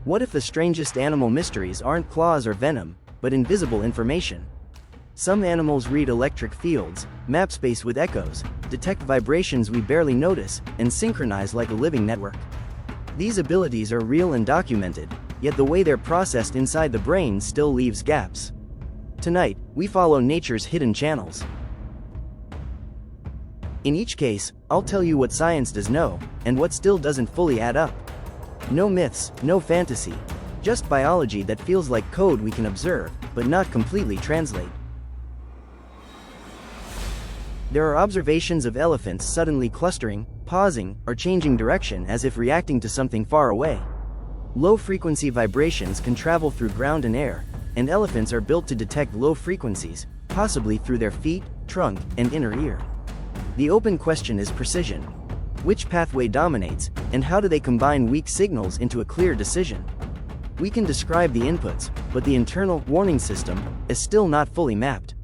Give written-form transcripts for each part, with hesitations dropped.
What if the strangest animal mysteries aren't claws or venom, but invisible information? Some animals read electric fields, map space with echoes, detect vibrations we barely notice, and synchronize like a living network. These abilities are real and documented, yet the way they're processed inside the brain still leaves gaps. Tonight, we follow nature's hidden channels. In each case, I'll tell you what science does know, and what still doesn't fully add up. No myths, no fantasy, just biology that feels like code we can observe, but not completely translate. There are observations of elephants suddenly clustering, pausing, or changing direction as if reacting to something far away. Low-frequency vibrations can travel through ground and air, and elephants are built to detect low frequencies, possibly through their feet, trunk, and inner ear. The open question is precision. Which pathway dominates, and how do they combine weak signals into a clear decision? We can describe the inputs, but the internal warning system is still not fully mapped.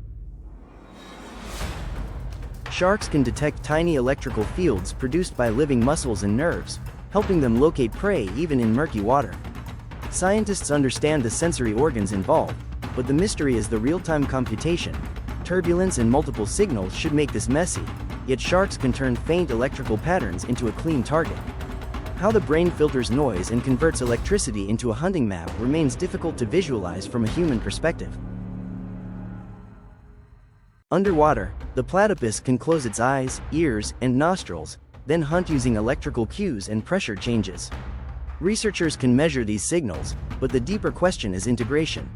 Sharks can detect tiny electrical fields produced by living muscles and nerves, helping them locate prey even in murky water. Scientists understand the sensory organs involved, but the mystery is the real-time computation. Turbulence and multiple signals should make this messy, yet sharks can turn faint electrical patterns into a clean target. How the brain filters noise and converts electricity into a hunting map remains difficult to visualize from a human perspective. Underwater, the platypus can close its eyes, ears, and nostrils, then hunt using electrical cues and pressure changes. Researchers can measure these signals, but the deeper question is integration.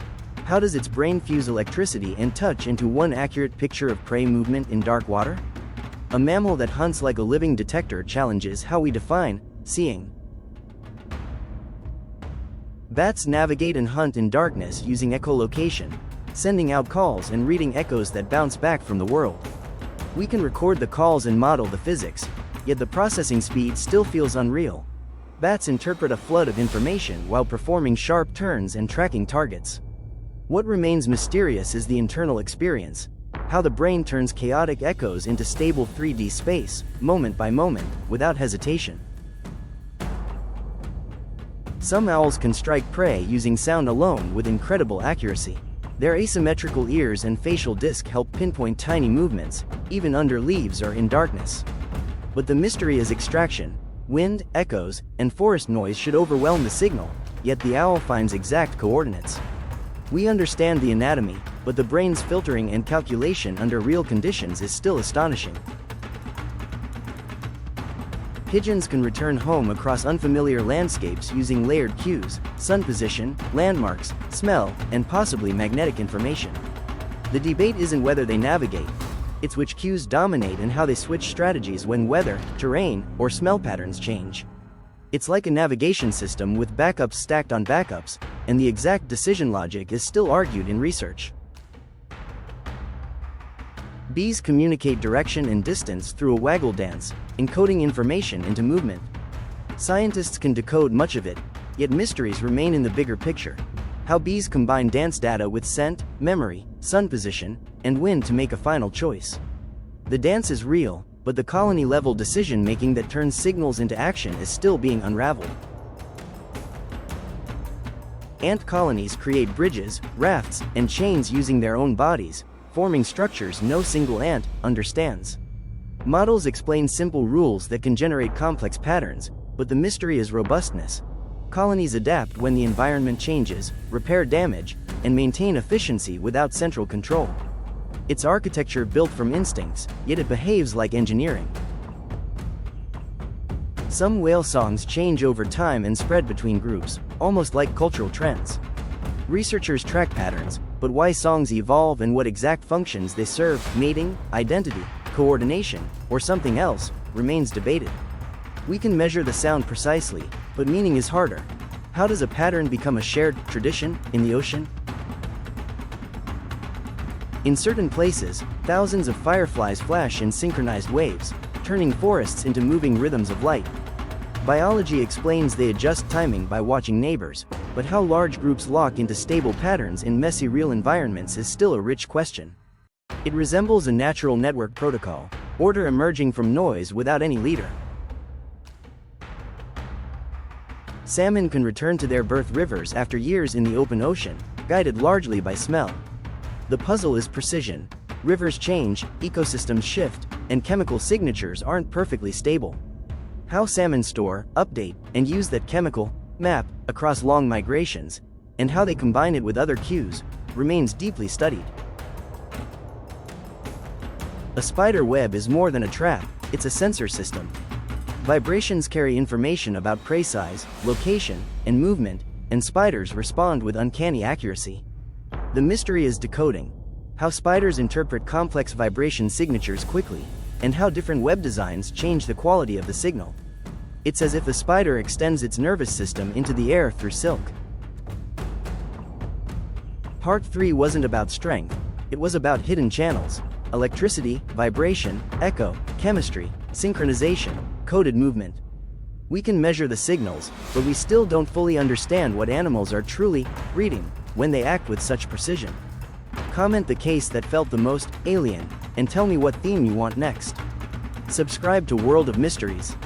How does its brain fuse electricity and touch into one accurate picture of prey movement in dark water? A mammal that hunts like a living detector challenges how we define seeing. Bats navigate and hunt in darkness using echolocation, sending out calls and reading echoes that bounce back from the world. We can record the calls and model the physics, yet the processing speed still feels unreal. Bats interpret a flood of information while performing sharp turns and tracking targets. What remains mysterious is the internal experience, how the brain turns chaotic echoes into stable 3D space, moment by moment, without hesitation. Some owls can strike prey using sound alone with incredible accuracy. Their asymmetrical ears and facial disc help pinpoint tiny movements, even under leaves or in darkness. But the mystery is extraction. Wind, echoes, and forest noise should overwhelm the signal, yet the owl finds exact coordinates. We understand the anatomy, but the brain's filtering and calculation under real conditions is still astonishing. Pigeons can return home across unfamiliar landscapes using layered cues, sun position, landmarks, smell, and possibly magnetic information. The debate isn't whether they navigate, it's which cues dominate and how they switch strategies when weather, terrain, or smell patterns change. It's like a navigation system with backups stacked on backups, and the exact decision logic is still argued in research. Bees communicate direction and distance through a waggle dance, encoding information into movement. Scientists can decode much of it, yet mysteries remain in the bigger picture. How bees combine dance data with scent, memory, sun position, and wind to make a final choice. The dance is real, but the colony-level decision-making that turns signals into action is still being unraveled. Ant colonies create bridges, rafts, and chains using their own bodies, forming structures no single ant understands. Models explain simple rules that can generate complex patterns, but the mystery is robustness. Colonies adapt when the environment changes, repair damage, and maintain efficiency without central control. It's architecture built from instincts, yet it behaves like engineering. Some whale songs change over time and spread between groups, almost like cultural trends. Researchers track patterns, but why songs evolve and what exact functions they serve, mating, identity, coordination, or something else, remains debated. We can measure the sound precisely, but meaning is harder. How does a pattern become a shared tradition in the ocean? In certain places, thousands of fireflies flash in synchronized waves, turning forests into moving rhythms of light. Biology explains they adjust timing by watching neighbors, but how large groups lock into stable patterns in messy real environments is still a rich question. It resembles a natural network protocol, order emerging from noise without any leader. Salmon can return to their birth rivers after years in the open ocean, guided largely by smell. The puzzle is precision. Rivers change, ecosystems shift, and chemical signatures aren't perfectly stable. How salmon store, update, and use that chemical map across long migrations, and how they combine it with other cues, remains deeply studied. A spider web is more than a trap, it's a sensor system. Vibrations carry information about prey size, location, and movement, and spiders respond with uncanny accuracy. The mystery is decoding how spiders interpret complex vibration signatures quickly, and how different web designs change the quality of the signal. It's as if the spider extends its nervous system into the air through silk. Part 3 wasn't about strength, it was about hidden channels: electricity, vibration, echo, chemistry, synchronization, coded movement. We can measure the signals, but we still don't fully understand what animals are truly reading when they act with such precision. Comment the case that felt the most alien, and tell me what theme you want next. Subscribe to World of Mysteries.